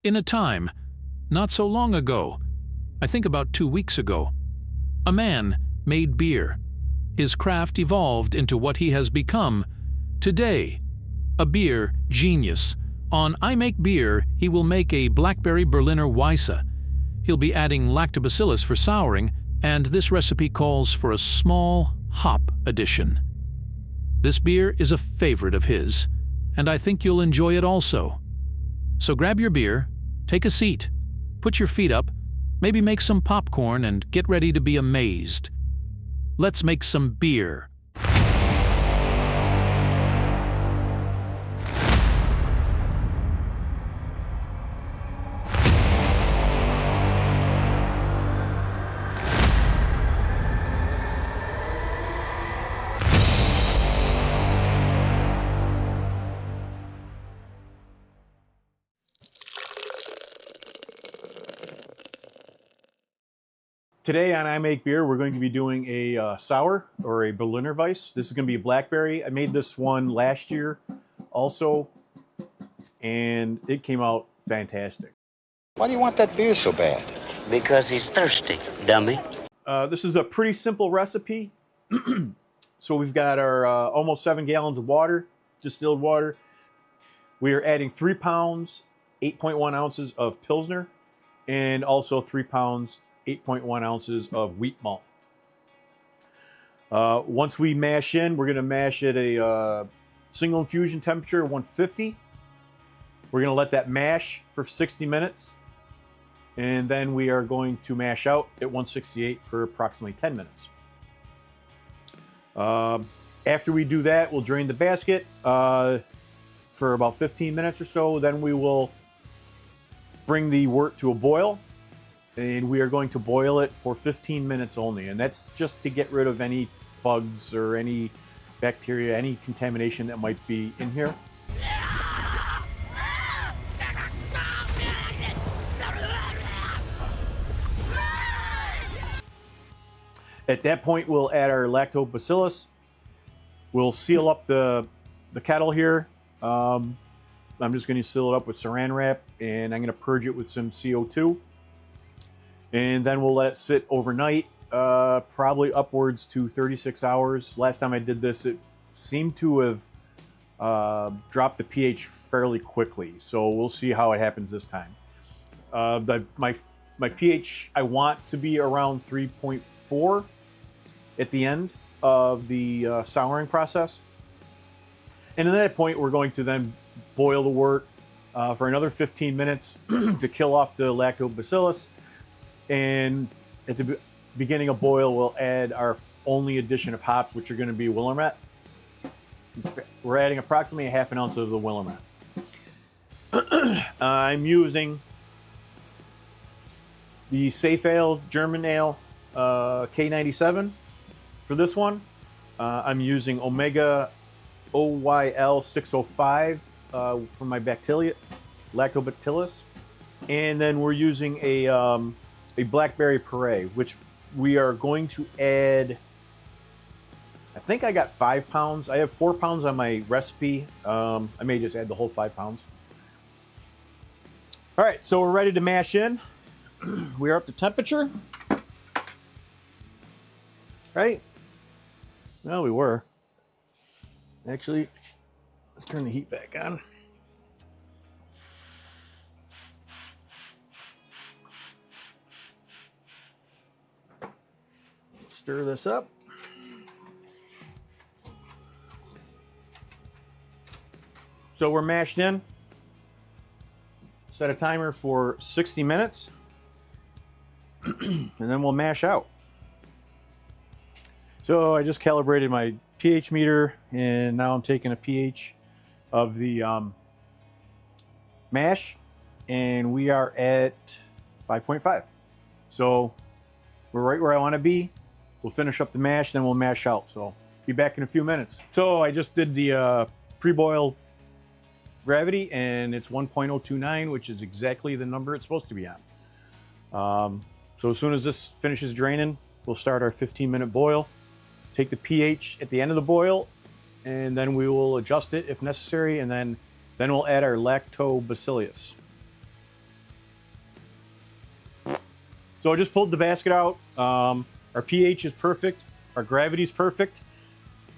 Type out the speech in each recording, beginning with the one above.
In a time, not so long ago, I think about 2 weeks ago, a man made beer. His craft evolved into what he has become today, a beer genius. On I Make Beer, he will make a Blackberry Berliner Weisse. He'll be adding Lactobacillus for souring, and this recipe calls for a small hop addition. This beer is a favorite of his, and I think you'll enjoy it also. So grab your beer, take a seat, put your feet up, maybe make some popcorn and get ready to be amazed. Let's make some beer. Today on I Make Beer, we're going to be doing a sour or a Berliner Weisse. This is going to be a blackberry. I made this one last year also, and it came out fantastic. Why do you want that beer so bad? Because he's thirsty, dummy. This is a pretty simple recipe. So we've got our almost 7 gallons of water, distilled water. We are adding 3 pounds, 8.1 ounces of Pilsner, and also 3 pounds, 8.1 ounces of Wheat Malt. Once we mash in, we're going to mash at a single infusion temperature of 150. We're going to let that mash for 60 minutes. And then we are going to mash out at 168 for approximately 10 minutes. After we do that, we'll drain the basket for about 15 minutes or so. Then we will bring the wort to a boil. And we are going to boil it for 15 minutes only. And that's just to get rid of any bugs or any bacteria, any contamination that might be in here. At that point, we'll add our Lactobacillus. We'll seal up the kettle here. I'm just going to seal it up with saran wrap, and I'm going to purge it with some CO2. And then we'll let it sit overnight, probably upwards to 36 hours. Last time I did this, it seemed to have dropped the pH fairly quickly. So we'll see how it happens this time. My pH, I want to be around 3.4 at the end of the souring process. And at that point, we're going to then boil the wort for another 15 minutes to kill off the Lactobacillus. And at the beginning of boil, we'll add our only addition of hops, which are going to be Willamette. We're adding approximately a half an ounce of the Willamette. I'm using the SafAle German Ale K97 for this one. I'm using Omega OYL 605 for my Lactobacillus. And then we're using a Blackberry Puree, which we are going to add. I think I got 5 pounds. I have 4 pounds on my recipe. I may just add the whole 5 pounds. All right, so we're ready to mash in. We are up to temperature. Right? Well, we were. Actually, let's turn the heat back on. Stir this up. So we're mashed in. Set a timer for 60 minutes. And then we'll mash out. So I just calibrated my pH meter, and now I'm taking a pH of the mash, and we are at 5.5. So we're right where I want to be. We'll finish up the mash, then we'll mash out. So be back in a few minutes. So I just did the pre-boil gravity, and it's 1.029, which is exactly the number it's supposed to be on. So as soon as this finishes draining, we'll start our 15-minute boil. Take the pH at the end of the boil, and then we will adjust it if necessary, and then we'll add our Lactobacillus. So I just pulled the basket out. Our pH is perfect. Our gravity is perfect.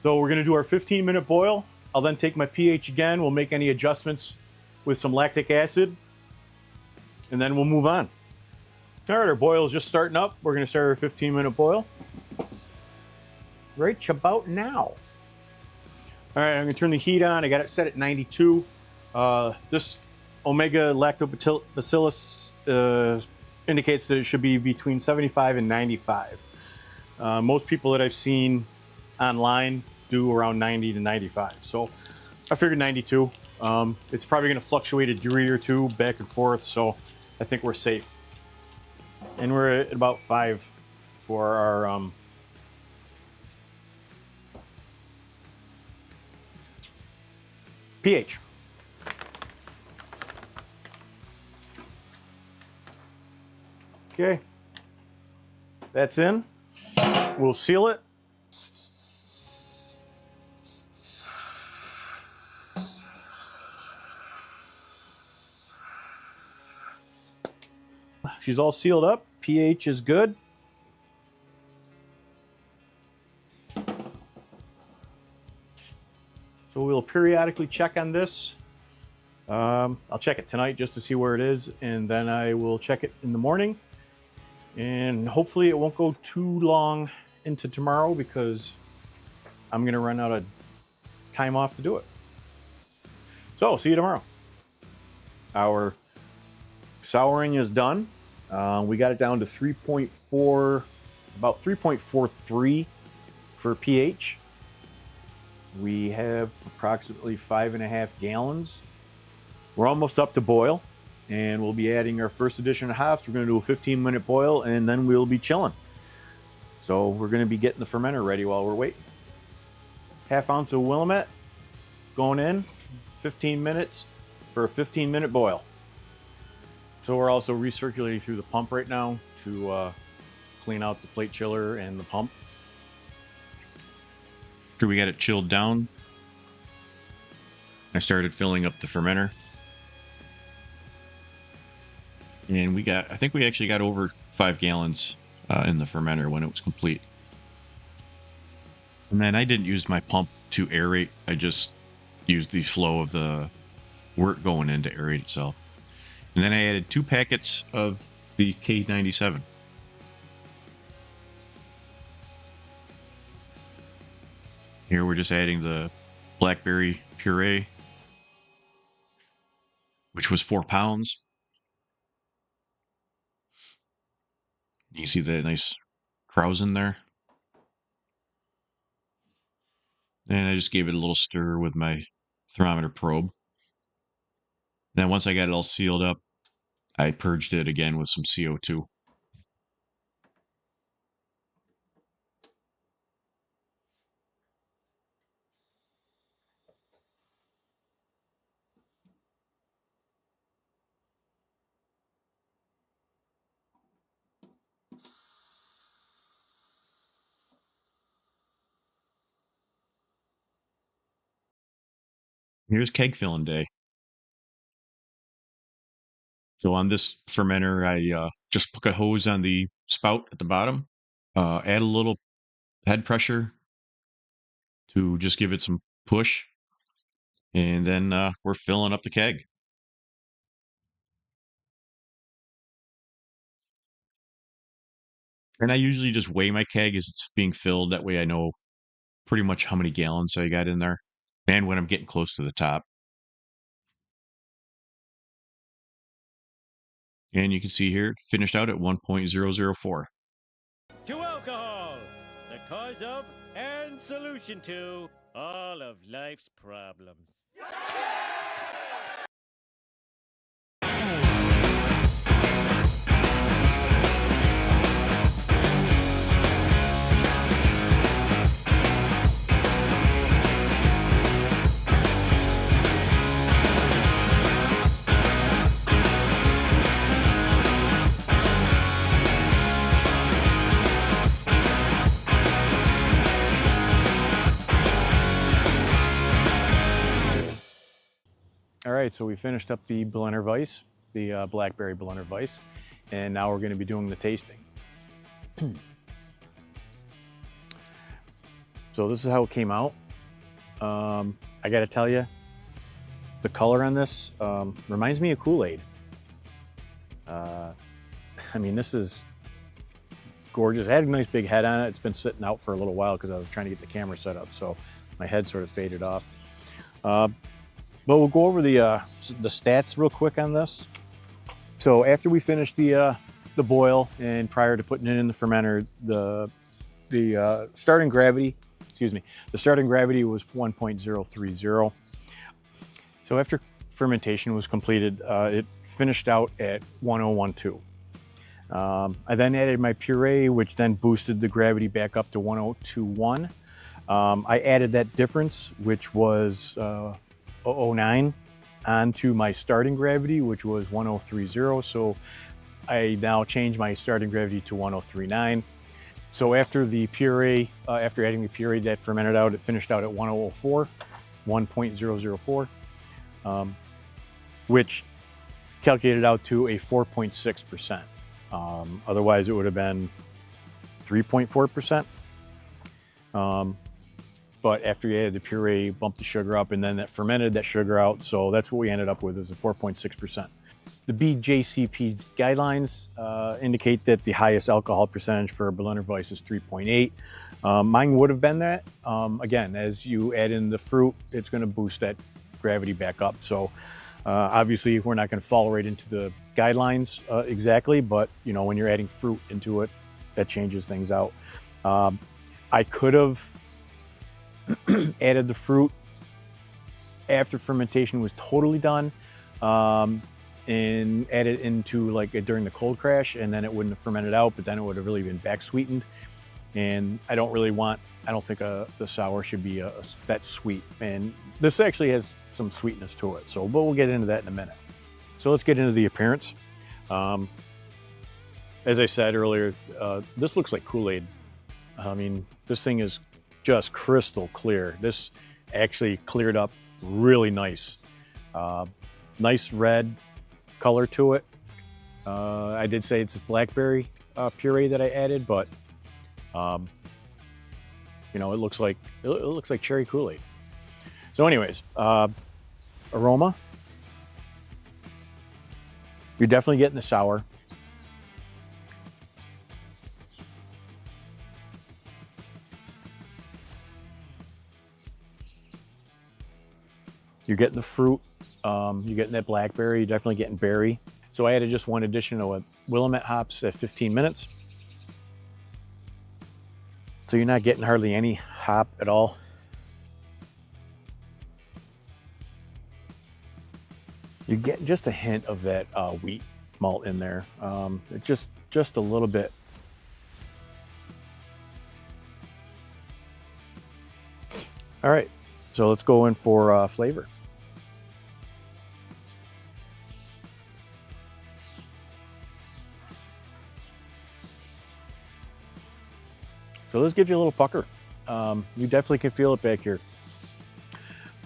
So we're going to do our 15-minute boil. I'll then take my pH again. We'll make any adjustments with some lactic acid, and then we'll move on. All right, our boil is just starting up. We're going to start our 15-minute boil right about now. All right, I'm going to turn the heat on. I got it set at 92. This Omega Lactobacillus indicates that it should be between 75 and 95. Most people that I've seen online do around 90 to 95. So I figured 92. It's probably going to fluctuate a degree or two back and forth, so I think we're safe. And we're at about 5 for our pH. Okay, that's in. We'll seal it. She's all sealed up. pH is good. So we'll periodically check on this. I'll check it tonight just to see where it is, and then I will check it in the morning. And hopefully it won't go too long into tomorrow because I'm going to run out of time off to do it. So, see you tomorrow. Our souring is done. We got it down to 3.4, about 3.43 for pH. We have approximately 5.5 gallons. We're almost up to boil, and we'll be adding our first addition of hops. We're going to do a 15-minute boil, and then we'll be chilling. So we're going to be getting the fermenter ready while we're waiting. 1/2 ounce of Willamette going in, 15 minutes for a 15-minute boil. So we're also recirculating through the pump right now to clean out the plate chiller and the pump. After we got it chilled down, I started filling up the fermenter. And I think we actually got over 5 gallons in the fermenter when it was complete. And then I didn't use my pump to aerate. I just used the flow of the wort going in to aerate itself. And then I added 2 packets of the K97. Here we're just adding the Blackberry Puree, which was 4 pounds. You can see that nice krausen there. And I just gave it a little stir with my thermometer probe. Then once I got it all sealed up, I purged it again with some CO2. Here's keg filling day. So on this fermenter, I just put a hose on the spout at the bottom, add a little head pressure to just give it some push, and then we're filling up the keg. And I usually just weigh my keg as it's being filled. That way I know pretty much how many gallons I got in there and when I'm getting close to the top. And you can see here, it finished out at 1.004. To alcohol, the cause of and solution to all of life's problems. All right, so we finished up the Berliner Weisse, the Blackberry Berliner Weisse, and now we're going to be doing the tasting. So this is how it came out. I got to tell you, the color on this reminds me of Kool-Aid. I mean, this is gorgeous. It had a nice big head on it. It's been sitting out for a little while because I was trying to get the camera set up, so my head sort of faded off. But we'll go over the stats real quick on this. So after we finished the boil and prior to putting it in the fermenter, the starting gravity, the starting gravity was 1.030. So after fermentation was completed, it finished out at 1012. I then added my puree, which then boosted the gravity back up to 1021. I added that difference, which was 009, onto my starting gravity, which was 1030. So I now changed my starting gravity to 1039. So after the puree, after adding the puree that fermented out, it finished out at 1004, 1.004, which calculated out to a 4.6%. Otherwise, it would have been 3.4%. But after you added the puree, bumped the sugar up, and then that fermented that sugar out. So that's what we ended up with, is a 4.6%. The BJCP guidelines indicate that the highest alcohol percentage for a Berliner Weisse is 3.8. Mine would have been that. Again, as you add in the fruit, it's going to boost that gravity back up. So obviously, we're not going to fall right into the guidelines exactly, but you know, when you're adding fruit into it, that changes things out. I could have added the fruit after fermentation was totally done, and add it into like during the cold crash, and then it wouldn't have fermented out, but then it would have really been back sweetened. And I don't think the sour should be that sweet. And this actually has some sweetness to it. So, but we'll get into that in a minute. So let's get into the appearance. As I said earlier, this looks like Kool-Aid. I mean, this thing is just crystal clear. This actually cleared up really nice. Nice red color to it. I did say it's Blackberry puree that I added, but you know, it looks like cherry Kool-Aid. So anyways, aroma, you're definitely getting the sour. You're getting the fruit, you're getting that blackberry, you're definitely getting berry. So I added just one addition of Willamette hops at 15 minutes. So you're not getting hardly any hop at all. You get just a hint of that wheat malt in there. Just a little bit. All right, so let's go in for flavor. So this gives you a little pucker. You definitely can feel it back here.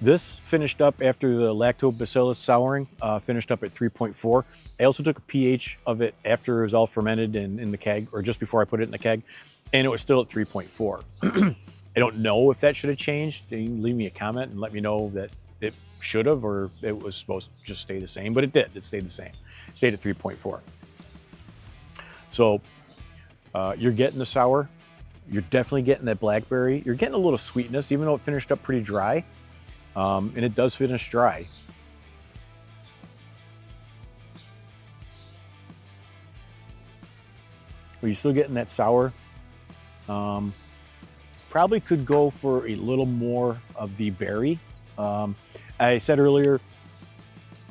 This finished up after the Lactobacillus souring, finished up at 3.4. I also took a pH of it after it was all fermented in the keg, or just before I put it in the keg, and it was still at 3.4. I don't know if that should have changed. You can leave me a comment and let me know that it should have, or it was supposed to just stay the same, but it did. It stayed the same. It stayed at 3.4. So you're getting the sour. You're definitely getting that blackberry. You're getting a little sweetness, even though it finished up pretty dry. And it does finish dry. But you're still getting that sour. Probably could go for a little more of the berry. I said earlier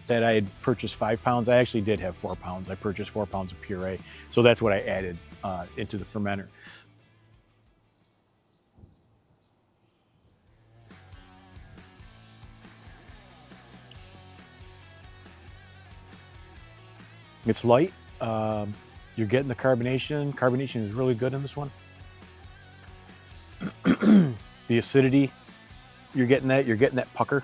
that I had purchased 5 pounds. I actually did have 4 pounds. I purchased 4 pounds of puree. So that's what I added into the fermenter. It's light. You're getting the carbonation. Carbonation is really good in this one. The acidity, you're getting that. You're getting that pucker.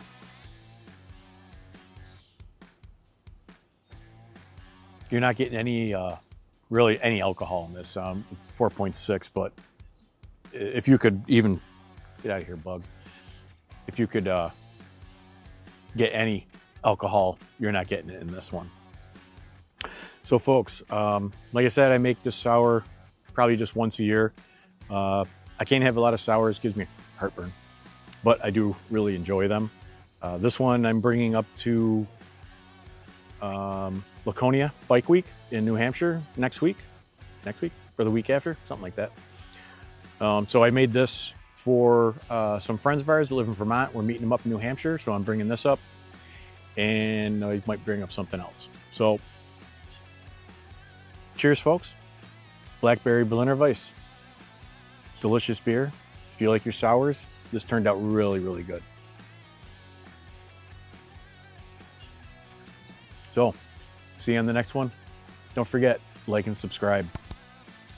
You're not getting any really any alcohol in this. 4.6, but if you could even, get out of here, bug. If you could get any alcohol, you're not getting it in this one. So folks, like I said, I make this sour probably just once a year. I can't have a lot of sours, gives me heartburn, but I do really enjoy them. This one I'm bringing up to Laconia Bike Week in New Hampshire next week or the week after, something like that. So I made this for some friends of ours that live in Vermont. We're meeting them up in New Hampshire, so I'm bringing this up, and I might bring up something else. So cheers, folks. Blackberry Berliner Weisse. Delicious beer. If you like your sours, this turned out really, really good. So, see you on the next one. Don't forget, like and subscribe.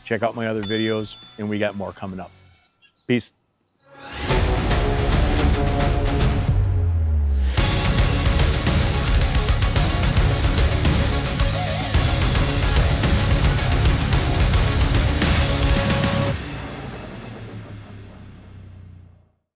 Check out my other videos, and we got more coming up. Peace.